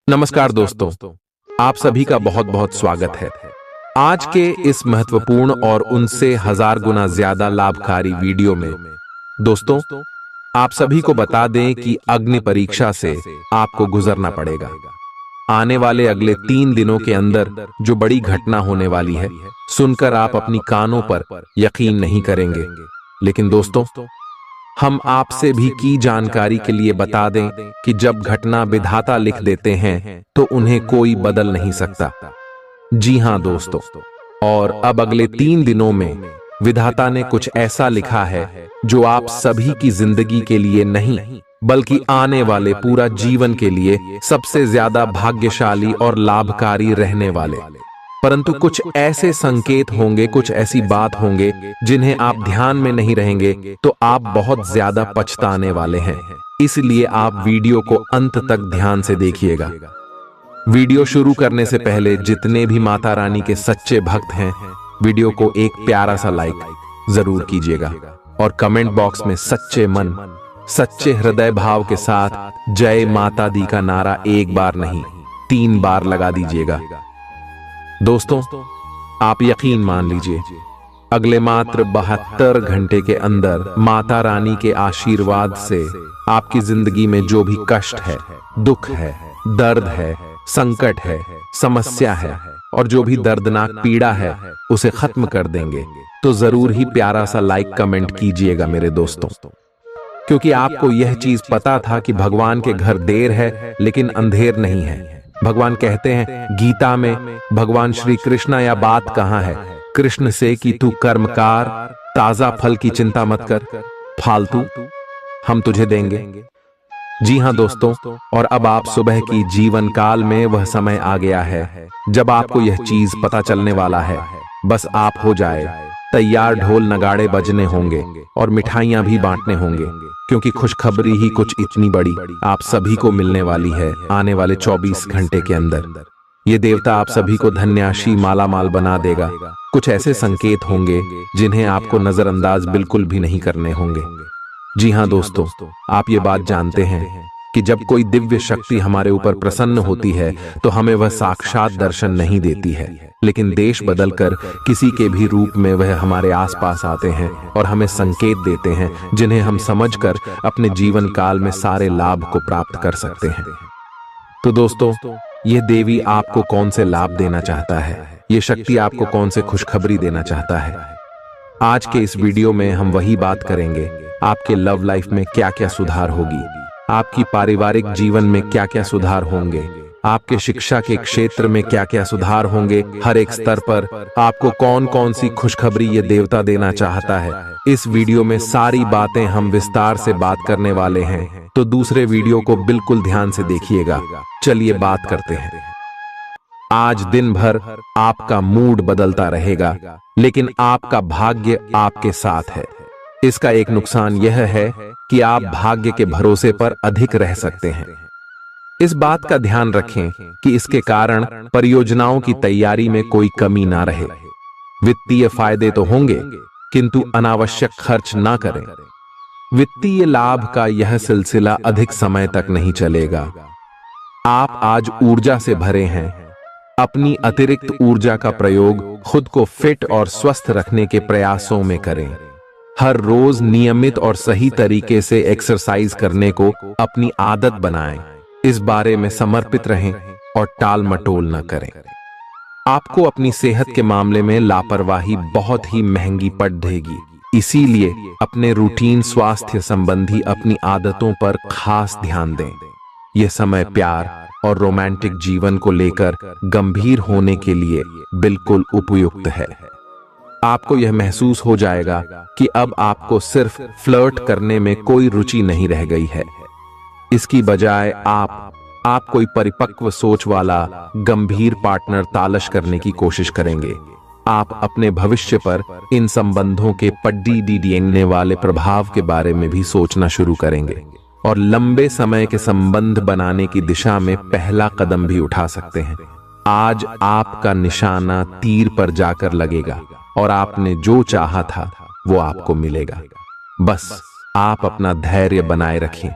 नमस्कार दोस्तों, आप सभी का बहुत बहुत स्वागत है। आज के इस महत्वपूर्ण और उनसे हजार गुना ज्यादा लाभकारी वीडियो में दोस्तों, आप सभी को बता दें कि अग्नि परीक्षा से आपको गुजरना पड़ेगा। आने वाले अगले 3 दिनों के अंदर जो बड़ी घटना होने वाली है, सुनकर आप अपनी कानों पर यकीन नहीं करेंगे। लेकिन दोस्तों, हम आपसे भी की जानकारी के लिए बता दें कि जब घटना विधाता लिख देते हैं तो उन्हें कोई बदल नहीं सकता। जी हां दोस्तों, और अब अगले 3 दिनों में विधाता ने कुछ ऐसा लिखा है जो आप सभी की जिंदगी के लिए नहीं बल्कि आने वाले पूरा जीवन के लिए सबसे ज्यादा भाग्यशाली और लाभकारी रहने वाले। परंतु कुछ ऐसे संकेत होंगे, कुछ ऐसी बात होंगे जिन्हें आप ध्यान में नहीं रहेंगे तो आप बहुत ज्यादा पछताने वाले हैं। इसलिए आप वीडियो को अंत तक ध्यान से देखिएगा। वीडियो शुरू करने से पहले जितने भी माता रानी के सच्चे भक्त हैं, वीडियो को एक प्यारा सा लाइक जरूर कीजिएगा और कमेंट बॉक्स में सच्चे मन, सच्चे हृदय भाव के साथ जय माता दी का नारा एक बार नहीं 3 बार लगा दीजिएगा। दोस्तों, आप यकीन मान लीजिए, अगले मात्र 72 घंटे के अंदर माता रानी के आशीर्वाद से आपकी जिंदगी में जो भी कष्ट है, दुख है, दर्द है, संकट है, समस्या है और जो भी दर्दनाक पीड़ा है उसे खत्म कर देंगे। तो जरूर ही प्यारा सा लाइक कमेंट कीजिएगा मेरे दोस्तों, क्योंकि आपको यह चीज पता था कि भगवान के घर देर है लेकिन अंधेर नहीं है। भगवान कहते हैं गीता में, भगवान श्री कृष्ण, या बात कहां है कृष्ण से कि तू कर्मकार, ताजा फल की चिंता मत कर, फालतू हम तुझे देंगे। जी हां दोस्तों, और अब आप सुबह की जीवन काल में वह समय आ गया है जब आपको यह चीज पता चलने वाला है। बस आप हो जाए तैयार, ढोल नगाड़े बजने होंगे और मिठाइयां भी बांटने होंगे, क्योंकि खुशखबरी ही कुछ इतनी बड़ी आप सभी को मिलने वाली है आने वाले 24 घंटे के अंदर। ये देवता आप सभी को धन्याशी माला माल बना देगा। कुछ ऐसे संकेत होंगे जिन्हें आपको नजरअंदाज बिल्कुल भी नहीं करने होंगे। जी हां दोस्तों, आप ये बात जानते हैं कि जब कोई दिव्य शक्ति हमारे ऊपर प्रसन्न होती है तो हमें वह साक्षात दर्शन नहीं देती है, लेकिन देश बदलकर किसी के भी रूप में वह हमारे आसपास आते हैं और हमें संकेत देते हैं जिन्हें हम समझकर अपने जीवन काल में सारे लाभ को प्राप्त कर सकते हैं। तो दोस्तों, यह देवी आपको कौन से लाभ देना चाहता है, यह शक्ति आपको कौन से खुशखबरी देना चाहता है, आज के इस वीडियो में हम वही बात करेंगे। आपके लव लाइफ में क्या क्या सुधार होगी, आपकी पारिवारिक जीवन में क्या क्या सुधार होंगे, आपके शिक्षा के क्षेत्र में क्या क्या सुधार होंगे, हर एक स्तर पर आपको कौन कौन सी खुशखबरी ये देवता देना चाहता है। इस वीडियो में सारी बातें हम विस्तार से बात करने वाले हैं, तो दूसरे वीडियो को बिल्कुल ध्यान से देखिएगा। चलिए बात करते हैं। आज दिन भर आपका मूड बदलता रहेगा, लेकिन आपका भाग्य आपके साथ है। इसका एक नुकसान यह है कि आप भाग्य के भरोसे पर अधिक रह सकते हैं। इस बात का ध्यान रखें कि इसके कारण परियोजनाओं की तैयारी में कोई कमी ना रहे। वित्तीय फायदे तो होंगे, किंतु अनावश्यक खर्च ना करें। वित्तीय लाभ का यह सिलसिला अधिक समय तक नहीं चलेगा। आप आज ऊर्जा से भरे हैं। अपनी अतिरिक्त ऊर्जा का प्रयोग खुद को फिट और स्वस्थ रखने के प्रयासों में करें। हर रोज नियमित और सही तरीके से एक्सरसाइज करने को अपनी आदत बनाएं। इस बारे में समर्पित रहें और टाल मटोल न करें। आपको अपनी सेहत के मामले में लापरवाही बहुत ही महंगी पड़ देगी, इसीलिए अपने रूटीन स्वास्थ्य संबंधी अपनी आदतों पर खास ध्यान दें। यह समय प्यार और रोमांटिक जीवन को लेकर गंभीर होने के लिए बिल्कुल उपयुक्त है। आपको यह महसूस हो जाएगा कि अब आपको सिर्फ फ्लर्ट करने में कोई रुचि नहीं रह गई है। इसकी बजाय आप कोई परिपक्व सोच वाला गंभीर पार्टनर तलाश करने की कोशिश करेंगे। आप अपने भविष्य पर इन संबंधों के पड़ने वाले प्रभाव के बारे में भी सोचना शुरू करेंगे और लंबे समय के संबंध बनाने की दिशा में पहला कदम भी उठा सकते हैं। आज आपका निशाना तीर पर जाकर लगेगा और आपने जो चाहा था वो आपको मिलेगा। बस आप अपना धैर्य बनाए रखें।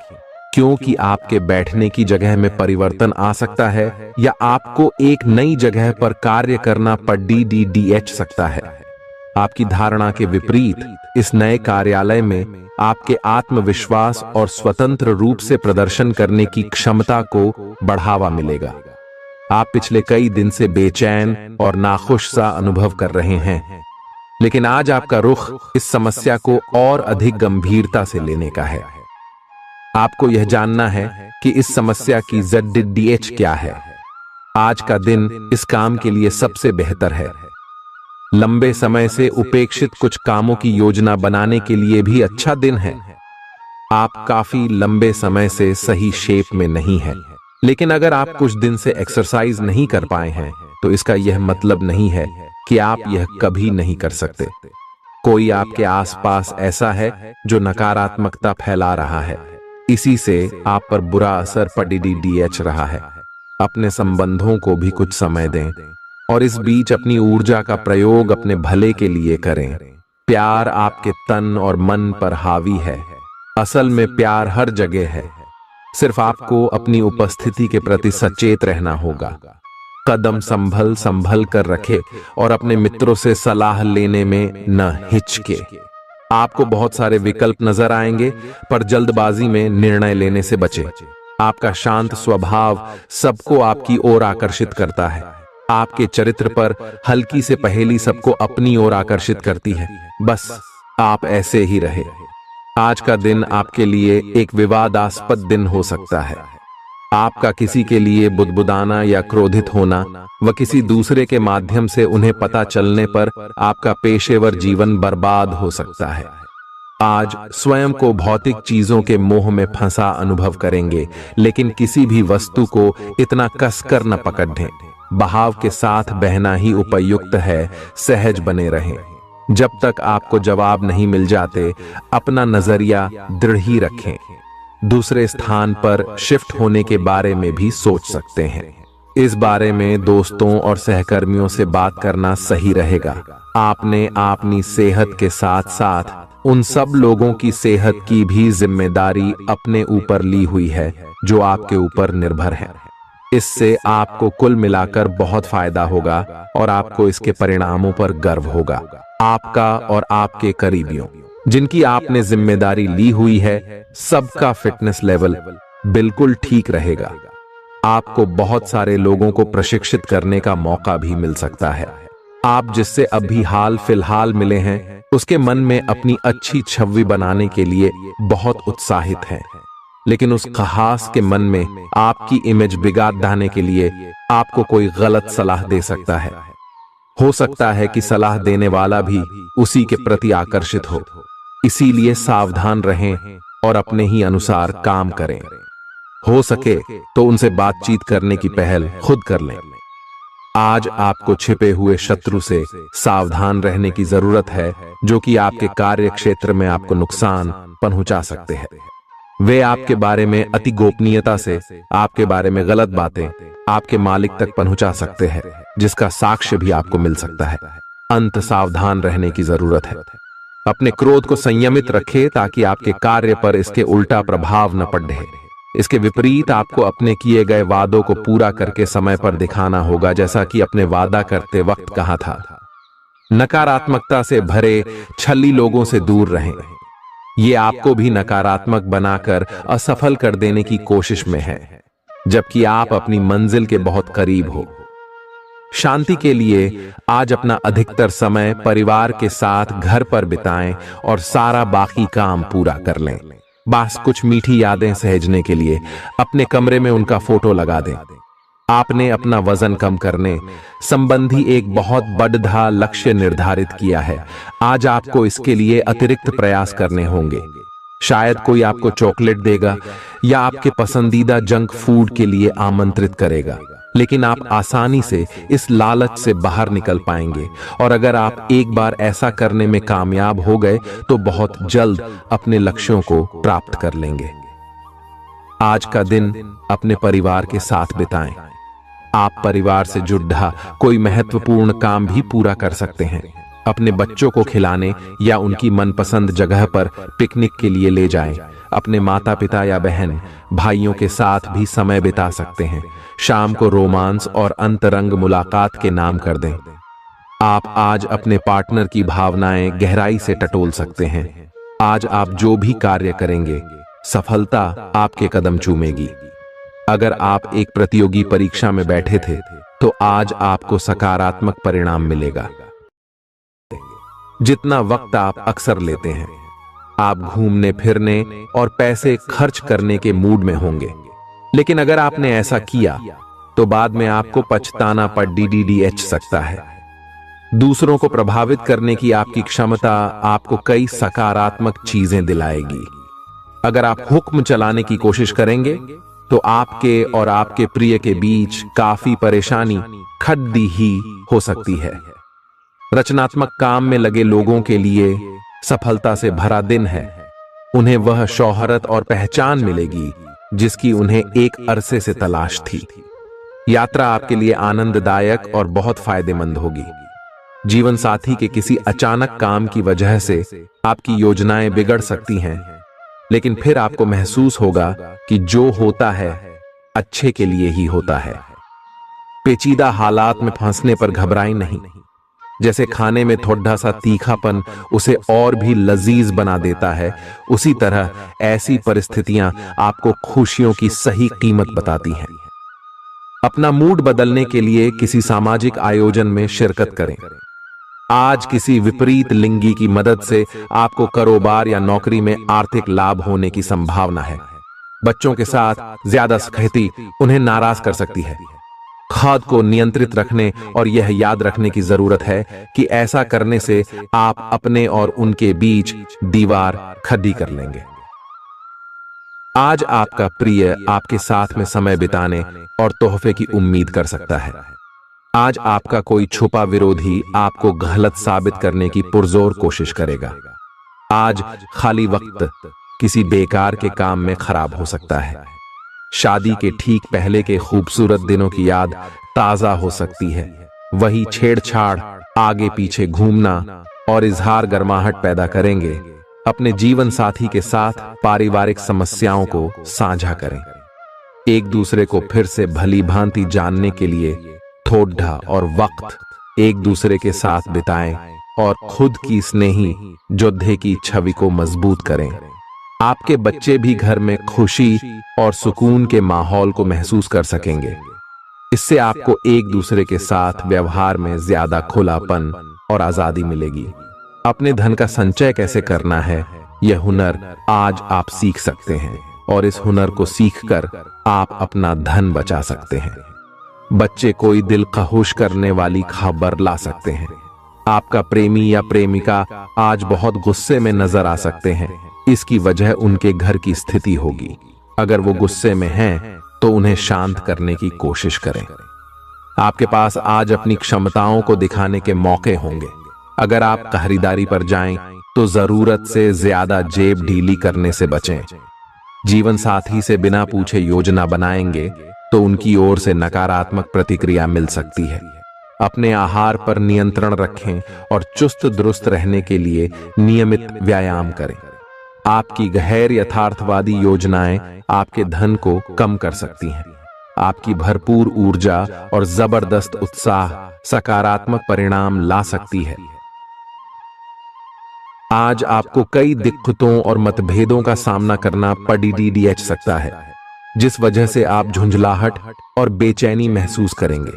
क्योंकि आपके बैठने की जगह में परिवर्तन आ सकता है या आपको एक नई जगह पर कार्य करना पड़ सकता है। आपकी धारणा के विपरीत इस नए कार्यालय में आपके आत्मविश्वास और स्वतंत्र रूप से प्रदर्शन करने की क्षमता को बढ़ावा मिलेगा। आप पिछले कई दिन से बेचैन और नाखुश सा अनुभव कर रहे हैं, लेकिन आज आपका रुख इस समस्या को और अधिक गंभीरता से लेने का है। आपको यह जानना है कि इस समस्या की ZDH क्या है। आज का दिन इस काम के लिए सबसे बेहतर है। लंबे समय से उपेक्षित कुछ कामों की योजना बनाने के लिए भी अच्छा दिन है। आप काफी लंबे समय से सही शेप में नहीं हैं, लेकिन अगर आप कुछ दिन से एक्सरसाइज नहीं कर पाए हैं तो इसका यह मतलब नहीं है कि आप यह कभी नहीं कर सकते। कोई आपके आसपास ऐसा है जो नकारात्मकता फैला रहा है, इसी से आप पर बुरा असर पड़ रहा है। अपने संबंधों को भी कुछ समय दें और इस बीच अपनी ऊर्जा का प्रयोग अपने भले के लिए करें। प्यार आपके तन और मन पर हावी है। असल में प्यार हर जगह है, सिर्फ आपको अपनी उपस्थिति के प्रति सचेत रहना होगा। कदम संभल संभल कर रखे और अपने मित्रों से सलाह लेने में न हिचके। आपको बहुत सारे विकल्प नजर आएंगे, पर जल्दबाजी में निर्णय लेने से बचें। आपका शांत स्वभाव सबको आपकी ओर आकर्षित करता है। आपके चरित्र पर हल्की से पहेली सबको अपनी ओर आकर्षित करती है। बस आप ऐसे ही रहे। आज का दिन आपके लिए एक विवादास्पद दिन हो सकता है। आपका किसी के लिए बुदबुदाना या क्रोधित होना व किसी दूसरे के माध्यम से उन्हें पता चलने पर आपका पेशेवर जीवन बर्बाद हो सकता है। आज स्वयं को भौतिक चीजों के मोह में फंसा अनुभव करेंगे, लेकिन किसी भी वस्तु को इतना कसकर न पकड़ें। बहाव के साथ बहना ही उपयुक्त है। सहज बने रहें। जब तक आपको जवाब नहीं मिल जाते, अपना नजरिया दृढ़ ही रखें। दूसरे स्थान पर शिफ्ट होने के बारे में भी सोच सकते हैं। इस बारे में दोस्तों और सहकर्मियों से बात करना सही रहेगा। आपने अपनी सेहत के साथ साथ उन सब लोगों की सेहत की भी जिम्मेदारी अपने ऊपर ली हुई है जो आपके ऊपर निर्भर है। इससे आपको कुल मिलाकर बहुत फायदा होगा और आपको इसके परिणामों पर गर्व होगा। आपका और आपके करीबियों जिनकी आपने जिम्मेदारी ली हुई है, सबका फिटनेस लेवल बिल्कुल ठीक रहेगा। आपको बहुत सारे लोगों को प्रशिक्षित करने का मौका भी मिल सकता है। आप जिससे अभी हाल फिलहाल मिले हैं, उसके मन में अपनी अच्छी छवि बनाने के लिए बहुत उत्साहित हैं, लेकिन उस खास के मन में आपकी इमेज बिगाड़ डालने के लिए आपको कोई गलत सलाह दे सकता है। हो सकता है कि सलाह देने वाला भी उसी के प्रति आकर्षित हो। इसीलिए सावधान रहें और अपने ही अनुसार काम करें। हो सके तो उनसे बातचीत करने की पहल खुद कर लें। आज आपको छिपे हुए शत्रु से सावधान रहने की जरूरत है, जो कि आपके कार्य क्षेत्र में आपको नुकसान पहुंचा सकते हैं। वे आपके बारे में अति गोपनीयता से आपके बारे में गलत बातें आपके मालिक तक पहुंचा सकते हैं, जिसका साक्ष्य भी आपको मिल सकता है। अंत सावधान रहने की जरूरत है। अपने क्रोध को संयमित रखें ताकि आपके कार्य पर इसके उल्टा प्रभाव न पड़े। इसके विपरीत आपको अपने किए गए वादों को पूरा करके समय पर दिखाना होगा, जैसा कि अपने वादा करते वक्त कहा था। नकारात्मकता से भरे छली लोगों से दूर रहें। ये आपको भी नकारात्मक बनाकर असफल कर देने की कोशिश में है, जबकि आप अपनी मंजिल के बहुत करीब हो। शांति के लिए आज अपना अधिकतर समय परिवार के साथ घर पर बिताएं और सारा बाकी काम पूरा कर लें। बस कुछ मीठी यादें सहेजने के लिए अपने कमरे में उनका फोटो लगा दें। आपने अपना वजन कम करने संबंधी एक बहुत बड़ा लक्ष्य निर्धारित किया है। आज आपको इसके लिए अतिरिक्त प्रयास करने होंगे। शायद कोई आपको चॉकलेट देगा या आपके पसंदीदा जंक फूड के लिए आमंत्रित करेगा, लेकिन आप आसानी से इस लालच से बाहर निकल पाएंगे। और अगर आप एक बार ऐसा करने में कामयाब हो गए तो बहुत जल्द अपने लक्ष्यों को प्राप्त कर लेंगे। आज का दिन अपने परिवार के साथ बिताएं। आप परिवार से जुड़ा कोई महत्वपूर्ण काम भी पूरा कर सकते हैं। अपने बच्चों को खिलाने या उनकी मनपसंद जगह पर पिकनिक के लिए ले जाएं। अपने माता पिता या बहन भाइयों के साथ भी समय बिता सकते हैं। शाम को रोमांस और अंतरंग मुलाकात के नाम कर दें। आप आज अपने पार्टनर की भावनाएं गहराई से टटोल सकते हैं। आज आप जो भी कार्य करेंगे, सफलता आपके कदम चूमेगी। अगर आप एक प्रतियोगी परीक्षा में बैठे थे, तो आज आपको सकारात्मक परिणाम मिलेगा। जितना वक्त आप अक्सर लेते हैं, आप घूमने फिरने और पैसे खर्च करने के मूड में होंगे, लेकिन अगर आपने ऐसा किया तो बाद में आपको पछताना पड़ DDDH सकता है। दूसरों को प्रभावित करने की आपकी क्षमता आपको कई सकारात्मक चीजें दिलाएगी। अगर आप हुक्म चलाने की कोशिश करेंगे तो आपके और आपके प्रिय के बीच काफी परेशानी खड़ी ही हो सकती है। रचनात्मक काम में लगे लोगों के लिए सफलता से भरा दिन है। उन्हें वह शोहरत और पहचान मिलेगी जिसकी उन्हें एक अरसे से तलाश थी। यात्रा आपके लिए आनंददायक और बहुत फायदेमंद होगी। जीवन साथी के किसी अचानक काम की वजह से आपकी योजनाएं बिगड़ सकती हैं, लेकिन फिर आपको महसूस होगा कि जो होता है अच्छे के लिए ही होता है। पेचीदा हालात में फंसने पर घबराएं नहीं। जैसे खाने में थोड़ा सा तीखापन उसे और भी लजीज बना देता है, उसी तरह ऐसी परिस्थितियां आपको खुशियों की सही कीमत बताती हैं। अपना मूड बदलने के लिए किसी सामाजिक आयोजन में शिरकत करें। आज किसी विपरीत लिंगी की मदद से आपको कारोबार या नौकरी में आर्थिक लाभ होने की संभावना है। बच्चों के साथ ज्यादा सख्ती उन्हें नाराज कर सकती है। खुद को नियंत्रित रखने और यह याद रखने की जरूरत है कि ऐसा करने से आप अपने और उनके बीच दीवार खड़ी कर लेंगे। आज आपका प्रिय आपके साथ में समय बिताने और तोहफे की उम्मीद कर सकता है। आज आपका कोई छुपा विरोधी आपको गलत साबित करने की पुरजोर कोशिश करेगा। आज खाली वक्त किसी बेकार के काम में खराब हो सकता है। शादी के ठीक पहले के खूबसूरत दिनों की याद ताजा हो सकती है। वही छेड़छाड़, आगे पीछे घूमना और इजहार गर्माहट पैदा करेंगे। अपने जीवन साथी के साथ पारिवारिक समस्याओं को साझा करें। एक दूसरे को फिर से भली भांति जानने के लिए थोड़ा और वक्त एक दूसरे के साथ बिताएं और खुद की स्नेही योद्धे की छवि को मजबूत करें। आपके बच्चे भी घर में खुशी और सुकून के माहौल को महसूस कर सकेंगे। इससे आपको एक दूसरे के साथ व्यवहार में ज्यादा खुलापन और आजादी मिलेगी। अपने धन का संचय कैसे करना है, यह हुनर आज आप सीख सकते हैं और इस हुनर को सीखकर आप अपना धन बचा सकते हैं। बच्चे कोई दिल खहुश करने वाली खबर ला सकते हैं। आपका प्रेमी या प्रेमिका आज बहुत गुस्से में नजर आ सकते हैं। इसकी वजह उनके घर की स्थिति होगी। अगर वो गुस्से में हैं, तो उन्हें शांत करने की कोशिश करें। आपके पास आज अपनी क्षमताओं को दिखाने के मौके होंगे। अगर आप खरीदारी पर जाएं, तो जरूरत से ज्यादा जेब ढीली करने से बचें। जीवन साथी से बिना पूछे योजना बनाएंगे तो उनकी ओर से नकारात्मक प्रतिक्रिया मिल सकती है। अपने आहार पर नियंत्रण रखें और चुस्त दुरुस्त रहने के लिए नियमित व्यायाम करें। आपकी गैर यथार्थवादी योजनाएं आपके धन को कम कर सकती हैं। आपकी भरपूर ऊर्जा और जबरदस्त उत्साह सकारात्मक परिणाम ला सकती है। आज आपको कई दिक्कतों और मतभेदों का सामना करना पड़ सकता है, जिस वजह से आप झुंझलाहट और बेचैनी महसूस करेंगे।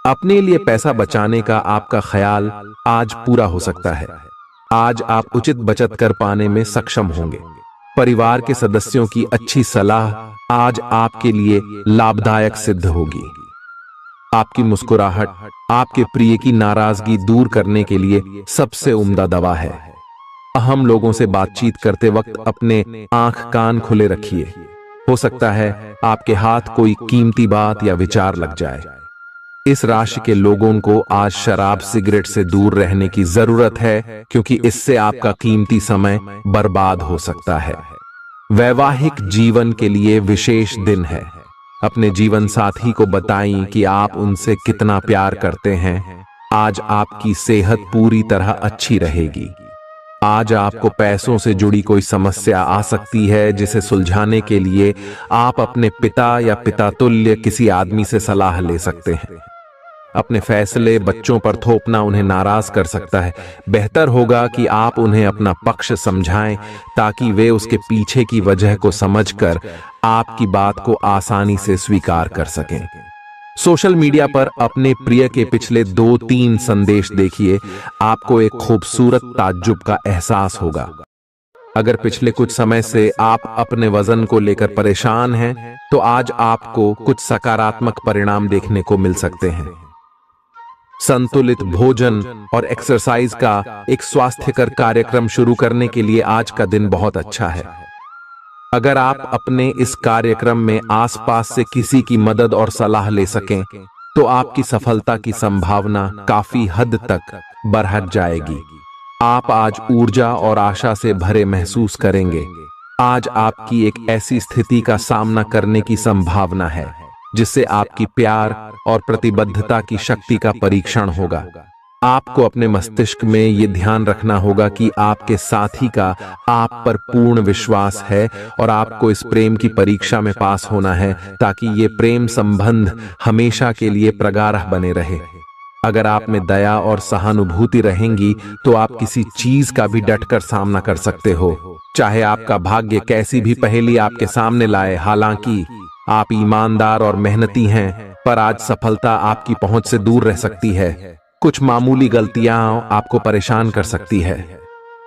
अपने लिए पैसा बचाने का आपका ख्याल आज पूरा हो सकता है। आज आप उचित बचत कर पाने में सक्षम होंगे। परिवार के सदस्यों की अच्छी सलाह आज आपके लिए लाभदायक सिद्ध होगी। आपकी मुस्कुराहट आपके प्रिय की नाराजगी दूर करने के लिए सबसे उम्दा दवा है। अहम लोगों से बातचीत करते वक्त अपने आंख कान खुले रखिए। हो सकता है आपके हाथ कोई कीमती बात या विचार लग जाए। इस राशि के लोगों को आज शराब सिगरेट से दूर रहने की जरूरत है, क्योंकि इससे आपका कीमती समय बर्बाद हो सकता है। वैवाहिक जीवन के लिए विशेष दिन है। अपने जीवन साथी को बताएं कि आप उनसे कितना प्यार करते हैं। आज आपकी सेहत पूरी तरह अच्छी रहेगी। आज आपको पैसों से जुड़ी कोई समस्या आ सकती है, जिसे सुलझाने के लिए आप अपने पिता या पितातुल्य किसी आदमी से सलाह ले सकते हैं। अपने फैसले बच्चों पर थोपना उन्हें नाराज कर सकता है। बेहतर होगा कि आप उन्हें अपना पक्ष समझाएं, ताकि वे उसके पीछे की वजह को समझकर आपकी बात को आसानी से स्वीकार कर सकें। सोशल मीडिया पर अपने प्रिय के पिछले 2-3 संदेश देखिए, आपको एक खूबसूरत ताज्जुब का एहसास होगा। अगर पिछले कुछ समय से आप अपने वजन को लेकर परेशान हैं, तो आज आपको कुछ सकारात्मक परिणाम देखने को मिल सकते हैं। संतुलित भोजन और एक्सरसाइज का एक स्वास्थ्यकर कार्यक्रम शुरू करने के लिए आज का दिन बहुत अच्छा है। अगर आप अपने इस कार्यक्रम में आसपास से किसी की मदद और सलाह ले सकें, तो आपकी सफलता की संभावना काफी हद तक बढ़ जाएगी। आप आज ऊर्जा और आशा से भरे महसूस करेंगे। आज आपकी एक ऐसी स्थिति का सामना करने की संभावना है जिससे आपकी प्यार और प्रतिबद्धता की शक्ति का परीक्षण होगा। आपको अपने मस्तिष्क में यह ध्यान रखना होगा कि आपके साथी का आप पर पूर्ण विश्वास है और आपको इस प्रेम की परीक्षा में पास होना है, ताकि ये प्रेम संबंध हमेशा के लिए प्रगाढ़ बने रहे। अगर आप में दया और सहानुभूति रहेंगी, तो आप किसी चीज का भी डटकर सामना कर सकते हो, चाहे आपका भाग्य कैसी भी पहेली आपके सामने लाए। हालांकि आप ईमानदार और मेहनती हैं, पर आज सफलता आपकी पहुंच से दूर रह सकती है। कुछ मामूली गलतियां आपको परेशान कर सकती है।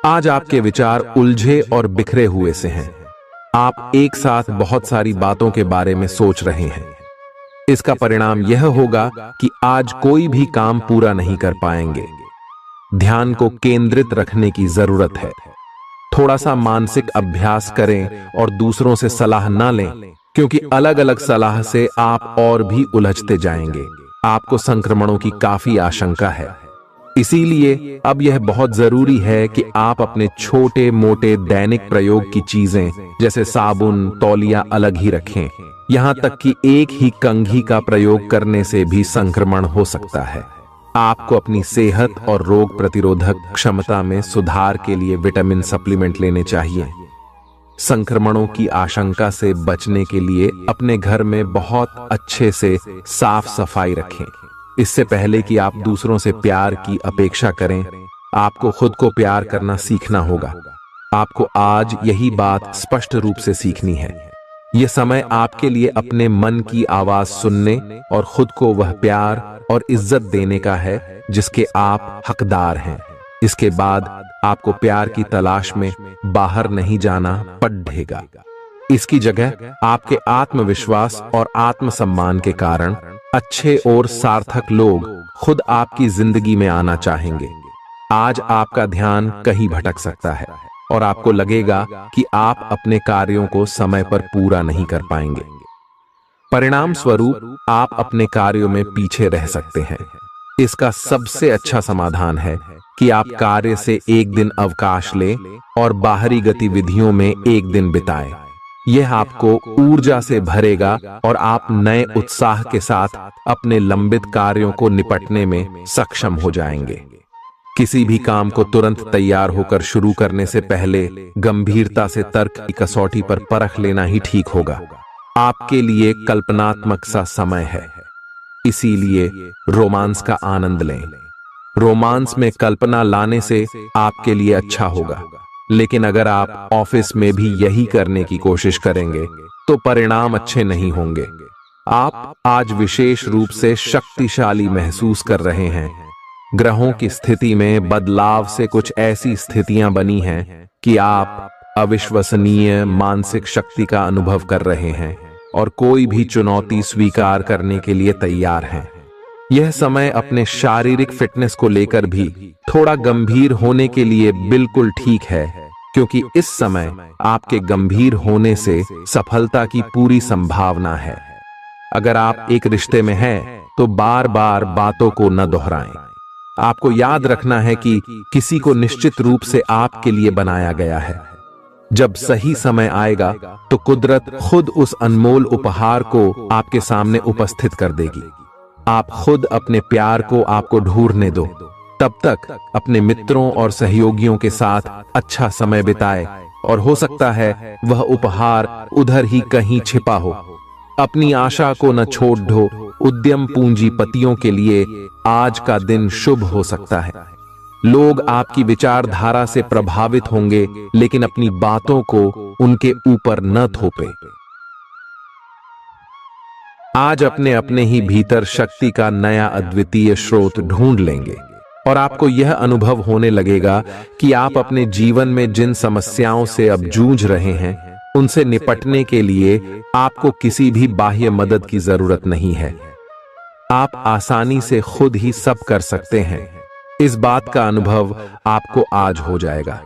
आज आपके विचार उलझे और बिखरे हुए से हैं। आप एक साथ बहुत सारी बातों के बारे में सोच रहे हैं। इसका परिणाम यह होगा कि आज कोई भी काम पूरा नहीं कर पाएंगे। ध्यान को केंद्रित रखने की जरूरत है। थोड़ा सा मानसिक अभ्यास करें और दूसरों से सलाह ना लें, क्योंकि अलग अलग सलाह से आप और भी उलझते जाएंगे। आपको संक्रमणों की काफी आशंका है, इसीलिए अब यह बहुत जरूरी है कि आप अपने छोटे मोटे दैनिक प्रयोग की चीजें जैसे साबुन, तौलिया अलग ही रखें। यहां तक कि एक ही कंघी का प्रयोग करने से भी संक्रमण हो सकता है। आपको अपनी सेहत और रोग प्रतिरोधक क्षमता में सुधार के लिए विटामिन सप्लीमेंट लेने चाहिए। संक्रमणों की आशंका से बचने के लिए अपने घर में बहुत अच्छे से साफ सफाई रखें। इससे पहले कि आप दूसरों से प्यार की अपेक्षा करें, आपको खुद को प्यार करना सीखना होगा। आपको आज यही बात स्पष्ट रूप से सीखनी है। यह समय आपके लिए अपने मन की आवाज सुनने और खुद को वह प्यार और इज्जत देने का है जिसके आप हकदार हैं। इसके बाद आपको प्यार की तलाश में बाहर नहीं जाना पड़ेगा। इसकी जगह आपके आत्मविश्वास और आत्मसम्मान के कारण अच्छे और सार्थक लोग खुद आपकी जिंदगी में आना चाहेंगे। आज आपका ध्यान कहीं भटक सकता है और आपको लगेगा कि आप अपने कार्यों को समय पर पूरा नहीं कर पाएंगे। परिणाम स्वरूप आप अपने कार्यों में पीछे रह सकते हैं। इसका सबसे अच्छा समाधान है कि आप कार्य से एक दिन अवकाश लें और बाहरी गतिविधियों में एक दिन बिताएं। यह आपको ऊर्जा से भरेगा और आप नए उत्साह के साथ अपने लंबित कार्यों को निपटने में सक्षम हो जाएंगे। किसी भी काम को तुरंत तैयार होकर शुरू करने से पहले गंभीरता से तर्क की कसौटी पर परख लेना ही ठीक होगा। आपके लिए कल्पनात्मक सा समय है, इसीलिए रोमांस का आनंद लें। रोमांस में कल्पना लाने से आपके लिए अच्छा होगा, लेकिन अगर आप ऑफिस में भी यही करने की कोशिश करेंगे तो परिणाम अच्छे नहीं होंगे। आप आज विशेष रूप से शक्तिशाली महसूस कर रहे हैं। ग्रहों की स्थिति में बदलाव से कुछ ऐसी स्थितियां बनी हैं कि आप अविश्वसनीय मानसिक शक्ति का अनुभव कर रहे हैं और कोई भी चुनौती स्वीकार करने के लिए तैयार हैं। यह समय अपने शारीरिक फिटनेस को लेकर भी थोड़ा गंभीर होने के लिए बिल्कुल ठीक है, क्योंकि इस समय आपके गंभीर होने से सफलता की पूरी संभावना है। अगर आप एक रिश्ते में हैं, तो बार बार बातों को न दोहराएं। आपको याद रखना है कि किसी को निश्चित रूप से आपके लिए बनाया गया है। जब सही समय आएगा तो कुदरत खुद उस अनमोल उपहार को आपके सामने उपस्थित कर देगी। आप खुद अपने प्यार को आपको ढूंढने दो, तब तक अपने मित्रों और सहयोगियों के साथ अच्छा समय बिताए और हो सकता है वह उपहार उधर ही कहीं छिपा हो। अपनी आशा को न छोड़ दो। उद्यम पूंजीपतियों के लिए आज का दिन शुभ हो सकता है। लोग आपकी विचारधारा से प्रभावित होंगे, लेकिन अपनी बातों को उनके ऊपर न थोपे। आज अपने अपने ही भीतर शक्ति का नया अद्वितीय स्रोत ढूंढ लेंगे और आपको यह अनुभव होने लगेगा कि आप अपने जीवन में जिन समस्याओं से अब जूझ रहे हैं, उनसे निपटने के लिए आपको किसी भी बाह्य मदद की जरूरत नहीं है। आप आसानी से खुद ही सब कर सकते हैं। इस बात का अनुभव आपको आज हो जाएगा।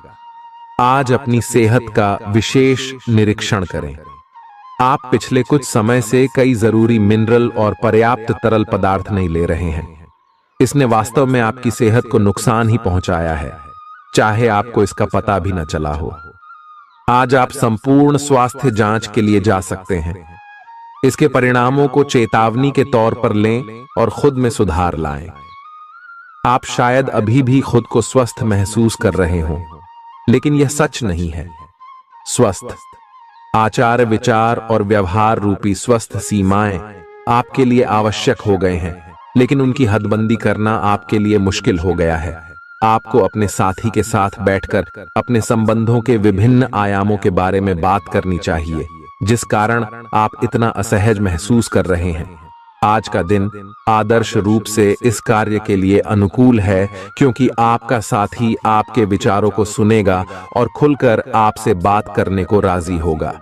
आज अपनी सेहत का विशेष निरीक्षण करें। आप पिछले कुछ समय से कई जरूरी मिनरल और पर्याप्त तरल पदार्थ नहीं ले रहे हैं। इसने वास्तव में आपकी सेहत को नुकसान ही पहुंचाया है, चाहे आपको इसका पता भी न चला हो। आज आप संपूर्ण स्वास्थ्य जांच के लिए जा सकते हैं। इसके परिणामों को चेतावनी के तौर पर लें और खुद में सुधार लाएं। आप शायद अभी भी खुद को स्वस्थ महसूस कर रहे हों, लेकिन यह सच नहीं है। स्वस्थ आचार, विचार और व्यवहार रूपी स्वस्थ सीमाएं आपके लिए आवश्यक हो गए हैं, लेकिन उनकी हदबंदी करना आपके लिए मुश्किल हो गया है। आपको अपने साथी के साथ बैठकर अपने संबंधों के विभिन्न आयामों के बारे में बात करनी चाहिए, जिस कारण आप इतना असहज महसूस कर रहे हैं। आज का दिन आदर्श रूप से इस कार्य के लिए अनुकूल है, क्योंकि आपका साथी आपके विचारों को सुनेगा और खुलकर आपसे बात करने को राजी होगा।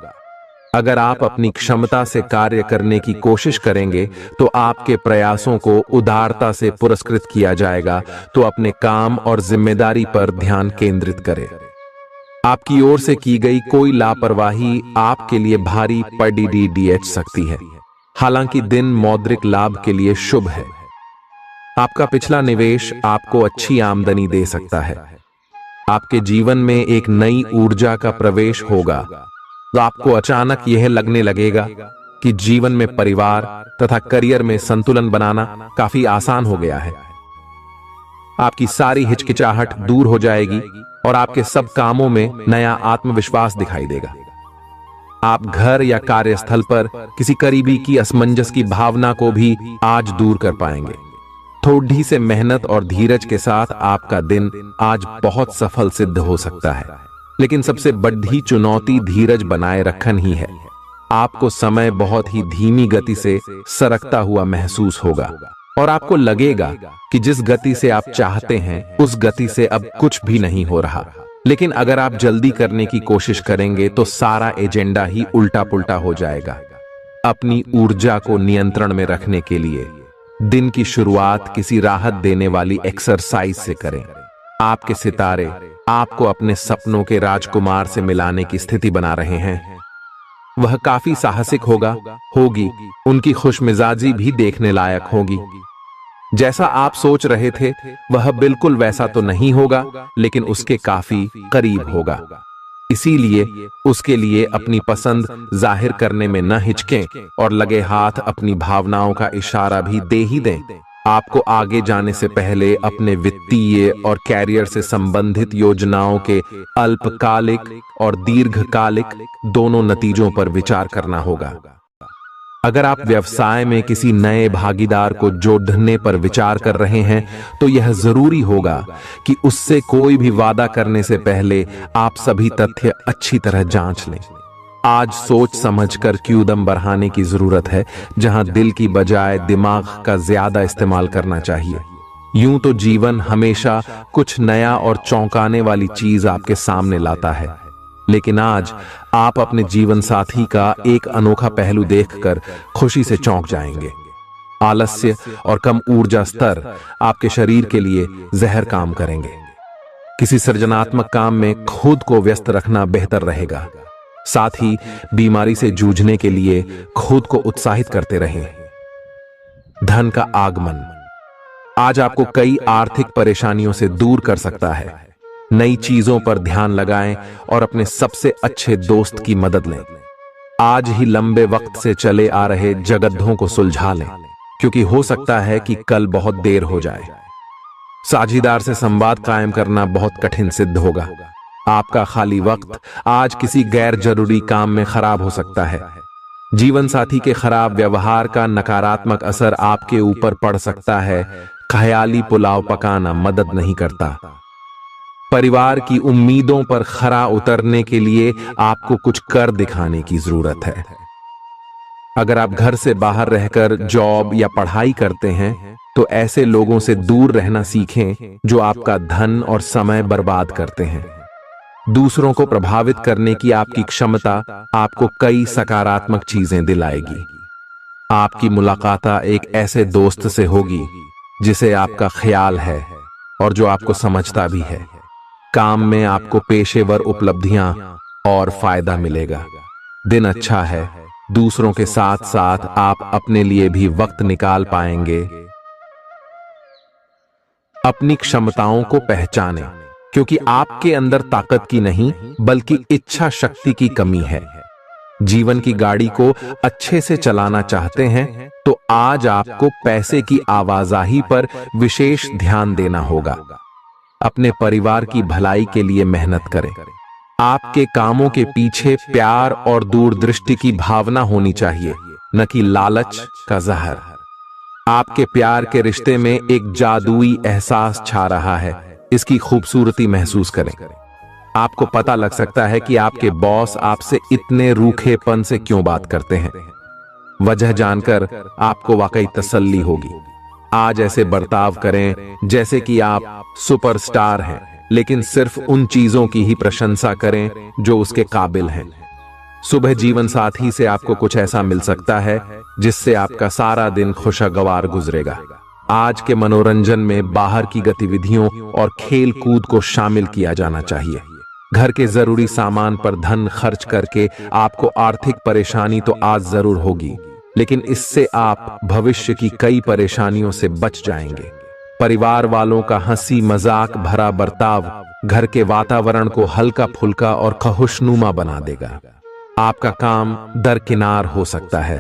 अगर आप अपनी क्षमता से कार्य करने की कोशिश करेंगे तो आपके प्रयासों को उदारता से पुरस्कृत किया जाएगा। तो अपने काम और जिम्मेदारी पर ध्यान केंद्रित करें। आपकी ओर से की गई कोई लापरवाही आपके लिए भारी पड़ सकती है। हालांकि दिन मौद्रिक लाभ के लिए शुभ है। आपका पिछला निवेश आपको अच्छी आमदनी दे सकता है। आपके जीवन में एक नई ऊर्जा का प्रवेश होगा, तो आपको अचानक यह लगने लगेगा कि जीवन में परिवार तथा करियर में संतुलन बनाना काफी आसान हो गया है। आपकी सारी हिचकिचाहट दूर हो जाएगी और आपके सब कामों में नया आत्मविश्वास दिखाई देगा। आप घर या कार्यस्थल पर किसी करीबी की असमंजस की भावना को भी आज दूर कर पाएंगे। थोड़ी से मेहनत और धीरज के साथ आपका दिन आज बहुत सफल सिद्ध हो सकता है, लेकिन सबसे बड़ी चुनौती धीरज बनाए रखना ही है। आपको समय बहुत ही धीमी गति से सरकता हुआ महसूस होगा और आपको लगेगा कि जिस गति से आप चाहते हैं उस गति से अब कुछ भी नहीं हो रहा। लेकिन अगर आप जल्दी करने की कोशिश करेंगे तो सारा एजेंडा ही उल्टा पुल्टा हो जाएगा। अपनी ऊर्जा को नियंत्रण में रखने के लिए दिन की शुरुआत किसी राहत देने वाली एक्सरसाइज से करें। आपके सितारे आपको अपने सपनों के राजकुमार से मिलाने की स्थिति बना रहे हैं। वह काफी साहसिक होगी। उनकी खुशमिजाजी भी देखने लायक होगी। जैसा आप सोच रहे थे वह बिल्कुल वैसा तो नहीं होगा, लेकिन उसके काफी करीब होगा। इसीलिए उसके लिए अपनी पसंद जाहिर करने में न हिचकें और लगे हाथ अपनी भावनाओं का इशारा भी दे ही दें। आपको आगे जाने से पहले अपने वित्तीय और कैरियर से संबंधित योजनाओं के अल्पकालिक और दीर्घकालिक दोनों नतीजों पर विचार करना होगा। अगर आप व्यवसाय में किसी नए भागीदार को जोड़ने पर विचार कर रहे हैं तो यह जरूरी होगा कि उससे कोई भी वादा करने से पहले आप सभी तथ्य अच्छी तरह जांच लें। आज सोच समझकर कदम बढ़ाने की जरूरत है, जहां दिल की बजाय दिमाग का ज्यादा इस्तेमाल करना चाहिए। यूं तो जीवन हमेशा कुछ नया और चौंकाने वाली चीज आपके सामने लाता है, लेकिन आज आप अपने जीवन साथी का एक अनोखा पहलू देखकर खुशी से चौंक जाएंगे। आलस्य और कम ऊर्जा स्तर आपके शरीर के लिए जहर काम करेंगे। किसी सृजनात्मक काम में खुद को व्यस्त रखना बेहतर रहेगा। साथ ही बीमारी से जूझने के लिए खुद को उत्साहित करते रहें। धन का आगमन आज आपको कई आर्थिक परेशानियों से दूर कर सकता है। नई चीजों पर ध्यान लगाएं और अपने सबसे अच्छे दोस्त की मदद लें। आज ही लंबे वक्त से चले आ रहे जगद्धों को सुलझा लें, क्योंकि हो सकता है कि कल बहुत देर हो जाए। साझीदार से संवाद कायम करना बहुत कठिन सिद्ध होगा। आपका खाली वक्त आज किसी गैर जरूरी काम में खराब हो सकता है। जीवन साथी के खराब व्यवहार का नकारात्मक असर आपके ऊपर पड़ सकता है। ख्याली पुलाव पकाना मदद नहीं करता। परिवार की उम्मीदों पर खरा उतरने के लिए आपको कुछ कर दिखाने की जरूरत है। अगर आप घर से बाहर रहकर जॉब या पढ़ाई करते हैं तो ऐसे लोगों से दूर रहना सीखें जो आपका धन और समय बर्बाद करते हैं। दूसरों को प्रभावित करने की आपकी क्षमता आपको कई सकारात्मक चीजें दिलाएगी। आपकी मुलाकात एक ऐसे दोस्त से होगी जिसे आपका ख्याल है और जो आपको समझता भी है। काम में आपको पेशेवर उपलब्धियां और फायदा मिलेगा। दिन अच्छा है। दूसरों के साथ साथ आप अपने लिए भी वक्त निकाल पाएंगे। अपनी क्षमताओं को पहचानें, क्योंकि आपके अंदर ताकत की नहीं बल्कि इच्छा शक्ति की कमी है। जीवन की गाड़ी को अच्छे से चलाना चाहते हैं तो आज आपको पैसे की आवाजाही पर विशेष ध्यान देना होगा। अपने परिवार की भलाई के लिए मेहनत करें। आपके कामों के पीछे प्यार और दूरदृष्टि की भावना होनी चाहिए, न कि लालच का जहर। आपके प्यार के रिश्ते में एक जादुई एहसास छा रहा है। इसकी खूबसूरती महसूस करें। आपको पता लग सकता है कि आपके बॉस आपसे इतने रूखेपन से क्यों बात करते हैं। वजह जानकर आपको वाकई तसल्ली होगी। आज ऐसे बर्ताव करें जैसे कि आप सुपरस्टार हैं, लेकिन सिर्फ उन चीजों की ही प्रशंसा करें जो उसके काबिल हैं। सुबह जीवन साथी से आपको कुछ ऐसा मिल सकता है जिससे आपका सारा दिन खुशगवार गुजरेगा। आज के मनोरंजन में बाहर की गतिविधियों और खेल कूद को शामिल किया जाना चाहिए। घर के जरूरी सामान पर धन खर्च करके आपको आर्थिक परेशानी तो आज जरूर होगी, लेकिन इससे आप भविष्य की कई परेशानियों से बच जाएंगे। परिवार वालों का हंसी मजाक भरा बर्ताव घर के वातावरण को हल्का फुल्का और खुशनुमा बना देगा। आपका काम दरकिनार हो सकता है,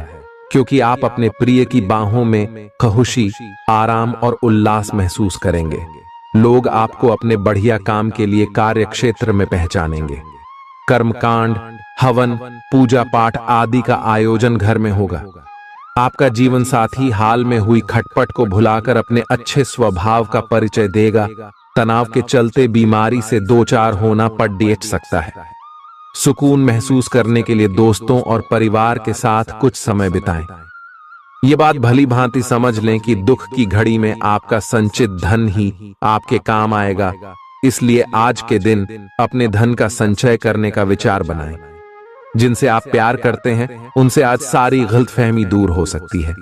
क्योंकि आप अपने प्रिय की बाहों में खुशी, आराम और उल्लास महसूस करेंगे। लोग आपको अपने बढ़िया काम के लिए कार्य क्षेत्र में पहचानेंगे। कर्मकांड, हवन, पूजा पाठ आदि का आयोजन घर में होगा। आपका जीवन साथी हाल में हुई खटपट को भुलाकर अपने अच्छे स्वभाव का परिचय देगा। तनाव के चलते बीमारी से दो चार होना पर डेट सकता है। सुकून महसूस करने के लिए दोस्तों और परिवार के साथ कुछ समय बिताएं। ये बात भली भांति समझ लें कि दुख की घड़ी में आपका संचित धन ही आपके काम आएगा। इसलिए आज के दिन अपने धन का संचय करने का विचार बनाएं। जिनसे आप प्यार करते हैं उनसे आज सारी गलतफहमी दूर हो सकती है।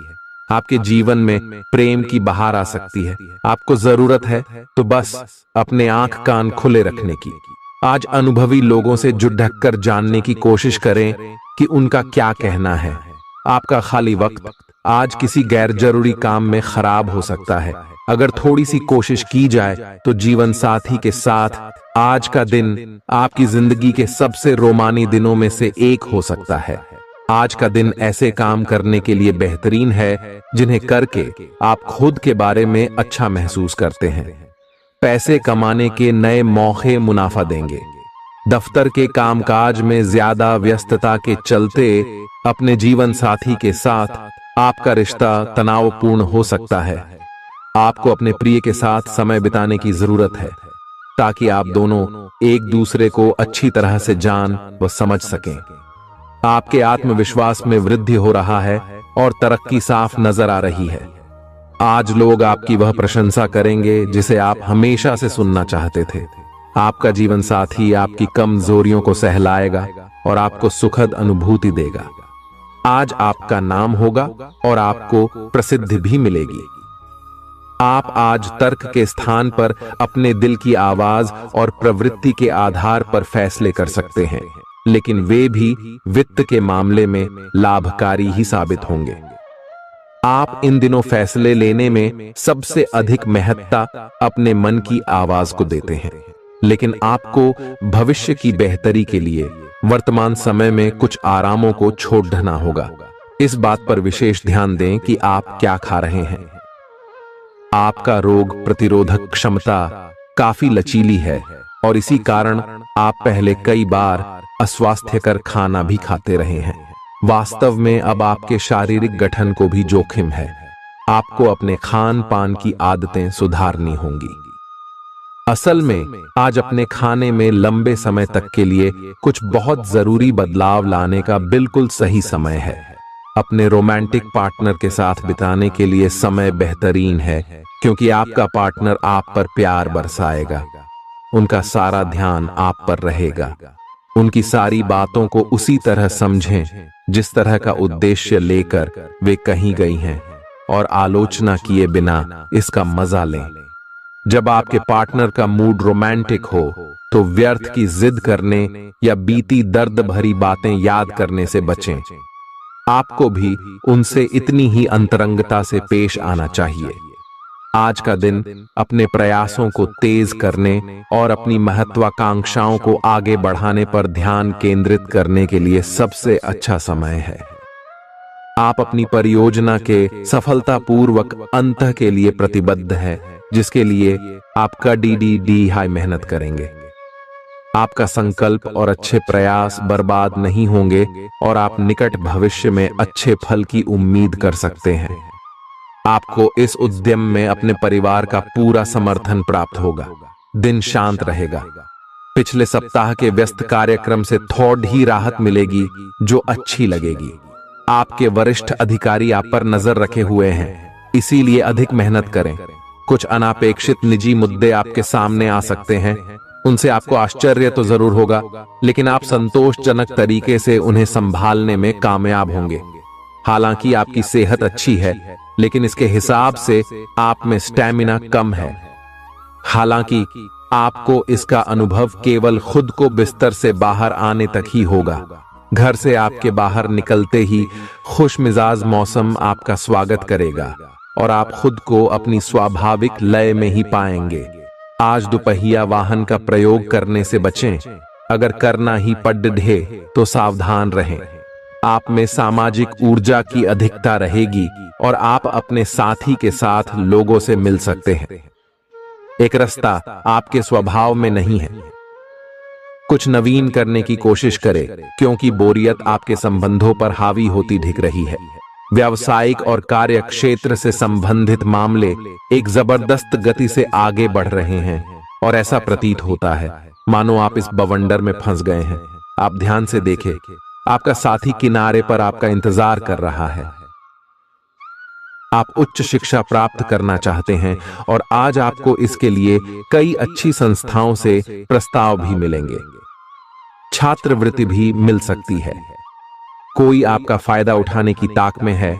आपके जीवन में प्रेम की बहार आ सकती है। आपको जरूरत है तो बस अपने आंख कान खुले रखने की। आज अनुभवी लोगों से जुट ढक कर जानने की कोशिश करें कि उनका क्या कहना है। आपका खाली वक्त आज किसी गैर जरूरी काम में खराब हो सकता है। अगर थोड़ी सी कोशिश की जाए तो जीवन साथी के साथ आज का दिन आपकी जिंदगी के सबसे रोमानी दिनों में से एक हो सकता है। आज का दिन ऐसे काम करने के लिए बेहतरीन है जिन्हें करके आप खुद के बारे में अच्छा महसूस करते हैं। पैसे कमाने के नए मौके मुनाफा देंगे। दफ्तर के कामकाज में ज्यादा व्यस्तता के चलते अपने जीवन साथी के साथ आपका रिश्ता तनावपूर्ण हो सकता है। आपको अपने प्रिय के साथ समय बिताने की जरूरत है ताकि आप दोनों एक दूसरे को अच्छी तरह से जान व समझ सकें। आपके आत्मविश्वास में वृद्धि हो रहा है और तरक्की साफ नजर आ रही है। आज लोग आपकी वह प्रशंसा करेंगे जिसे आप हमेशा से सुनना चाहते थे। आपका जीवन साथी आपकी कमजोरियों को सहलाएगा और आपको सुखद अनुभूति देगा। आज आपका नाम होगा और आपको प्रसिद्धि भी मिलेगी। आप आज तर्क के स्थान पर अपने दिल की आवाज और प्रवृत्ति के आधार पर फैसले कर सकते हैं, लेकिन वे भी वित्त के मामले में लाभकारी ही साबित होंगे। आप इन दिनों फैसले लेने में सबसे अधिक महत्ता अपने मन की आवाज को देते हैं, लेकिन आपको भविष्य की बेहतरी के लिए वर्तमान समय में कुछ आरामों को छोड़ना होगा। इस बात पर विशेष ध्यान दें कि आप क्या खा रहे हैं। आपका रोग प्रतिरोधक क्षमता काफी लचीली है और इसी कारण आप पहले कई बार अस्वास्थ्यकर खाना भी खाते रहे हैं। वास्तव में अब आपके शारीरिक गठन को भी जोखिम है। आपको अपने खान पान की आदतें सुधारनी होंगी। असल में आज अपने खाने में लंबे समय तक के लिए कुछ बहुत जरूरी बदलाव लाने का बिल्कुल सही समय है। अपने रोमांटिक पार्टनर के साथ बिताने के लिए समय बेहतरीन है, क्योंकि आपका पार्टनर आप पर प्यार बरसाएगा। उनका सारा ध्यान आप पर रहेगा। उनकी सारी बातों को उसी तरह समझें जिस तरह का उद्देश्य लेकर वे कहीं गई हैं, और आलोचना किए बिना इसका मजा लें। जब आपके पार्टनर का मूड रोमांटिक हो तो व्यर्थ की जिद करने या बीती दर्द भरी बातें याद करने से बचें। आपको भी उनसे इतनी ही अंतरंगता से पेश आना चाहिए। आज का दिन अपने प्रयासों को तेज करने और अपनी महत्वाकांक्षाओं को आगे बढ़ाने पर ध्यान केंद्रित करने के लिए सबसे अच्छा समय है। आप अपनी परियोजना के सफलतापूर्वक अंत के लिए प्रतिबद्ध हैं, जिसके लिए आप कड़ी हाई मेहनत करेंगे। आपका संकल्प और अच्छे प्रयास बर्बाद नहीं होंगे और आप निकट भविष्य में अच्छे फल की उम्मीद कर सकते हैं। आपको इस उद्यम में अपने परिवार का पूरा समर्थन प्राप्त होगा। दिन शांत रहेगा। पिछले सप्ताह के व्यस्त कार्यक्रम से थोड़ी राहत मिलेगी जो अच्छी लगेगी। आपके वरिष्ठ अधिकारी आप पर नजर रखे हुए हैं, इसीलिए अधिक मेहनत करें। कुछ अनापेक्षित निजी मुद्दे आपके सामने आ सकते हैं। उनसे आपको आश्चर्य तो जरूर होगा, लेकिन आप संतोषजनक तरीके से उन्हें संभालने में कामयाब होंगे। हालांकि आपकी सेहत अच्छी है, लेकिन इसके हिसाब से आप में स्टैमिना कम है। हालांकि आपको इसका अनुभव केवल खुद को बिस्तर से बाहर आने तक ही होगा। घर से आपके बाहर निकलते ही खुशमिजाज मौसम आपका स्वागत करेगा और आप खुद को अपनी स्वाभाविक लय में ही पाएंगे। आज दुपहिया वाहन का प्रयोग करने से बचें। अगर करना ही पड़े तो सावधान रहें। आप में सामाजिक ऊर्जा की अधिकता रहेगी और आप अपने साथी के साथ लोगों से मिल सकते हैं। एक रास्ता आपके स्वभाव में नहीं है। कुछ नवीन करने की कोशिश करें, क्योंकि बोरियत आपके संबंधों पर हावी होती दिख रही है। व्यावसायिक और कार्य क्षेत्र से संबंधित मामले एक जबरदस्त गति से आगे बढ़ रहे हैं और ऐसा प्रतीत होता है मानो आप इस बवंडर में फंस गए हैं। आप ध्यान से देखें, आपका साथी किनारे पर आपका इंतजार कर रहा है। आप उच्च शिक्षा प्राप्त करना चाहते हैं और आज आपको इसके लिए कई अच्छी संस्थाओं से प्रस्ताव भी मिलेंगे। छात्रवृत्ति भी मिल सकती है। कोई आपका फायदा उठाने की ताक में है।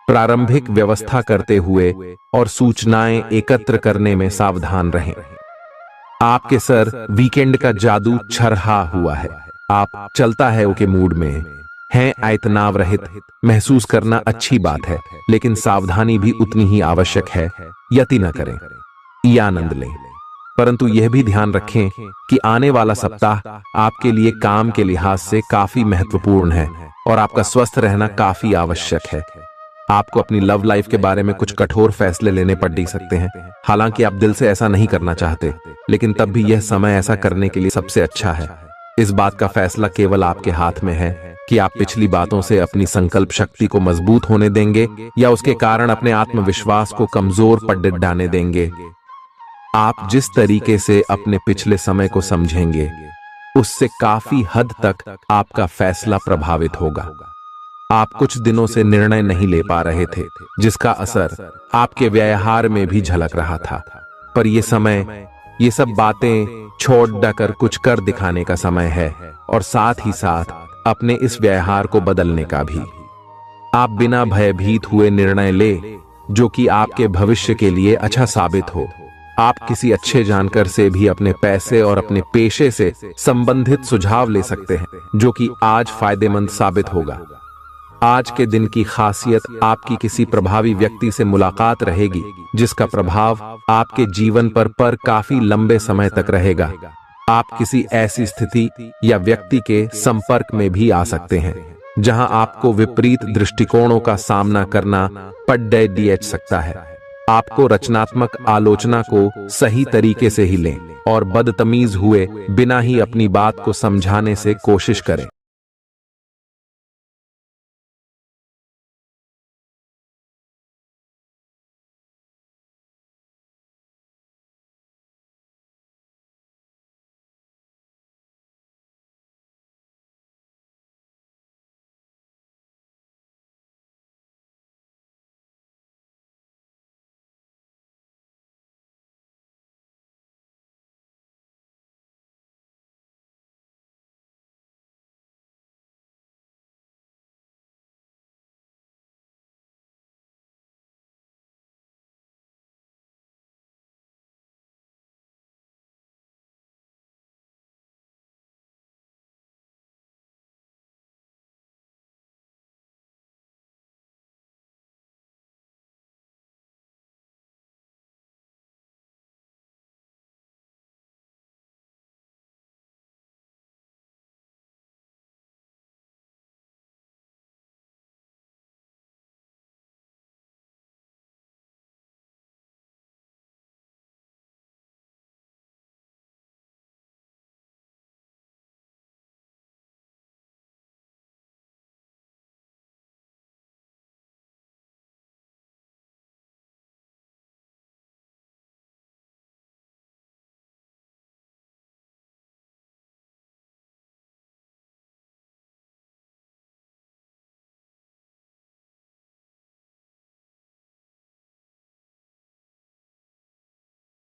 प्रारंभिक व्यवस्था करते हुए और सूचनाएं एकत्र करने में सावधान रहें। आपके सर वीकेंड का जादू छरहा हुआ है। आप चलता है ओके मूड में हैं। आयतनाव रहित महसूस करना अच्छी बात है, लेकिन सावधानी भी उतनी ही आवश्यक है। यति न करें, ये आनंद लें, परंतु यह भी ध्यान रखें कि आने वाला सप्ताह आपके लिए काम के लिहाज से काफी महत्वपूर्ण है और आपका स्वस्थ रहना काफी आवश्यक है। आपको अपनी लव लाइफ के बारे में कुछ कठोर फैसले लेने पड़ सकते हैं। हालांकि आप दिल से ऐसा नहीं करना चाहते, लेकिन तब भी यह समय ऐसा करने के लिए सबसे अच्छा है। इस बात का फैसला केवल आपके हाथ में है कि आप पिछली बातों से अपनी संकल्प शक्ति को मजबूत होने देंगे या उसके कारण अपने आत्मविश्वास को कमजोर पड़ डालने देंगे। आप जिस तरीके से अपने पिछले समय को समझेंगे, उससे काफी हद तक आपका फैसला प्रभावित होगा। आप कुछ दिनों से निर्णय नहीं ले पा रहे थे, जिसका असर आपके व्यवहार में भी झलक रहा था। पर यह समय ये सब बातें छोड़ कर कुछ कर दिखाने का समय है और साथ ही साथ अपने इस व्यवहार को बदलने का भी। आप बिना भयभीत हुए निर्णय ले जो कि आपके भविष्य के लिए अच्छा साबित हो। आप किसी अच्छे जानकार से भी अपने पैसे और अपने पेशे से संबंधित सुझाव ले सकते हैं, जो कि आज फायदेमंद साबित होगा। आज के दिन की खासियत आपकी किसी प्रभावी व्यक्ति से मुलाकात रहेगी, जिसका प्रभाव आपके जीवन पर काफी लंबे समय तक रहेगा। आप किसी ऐसी स्थिति या व्यक्ति के संपर्क में भी आ सकते हैं जहां आपको विपरीत दृष्टिकोणों का सामना करना पड़ सकता है। आपको रचनात्मक आलोचना को सही तरीके से ही लें और बदतमीज हुए बिना ही अपनी बात को समझाने से कोशिश करें।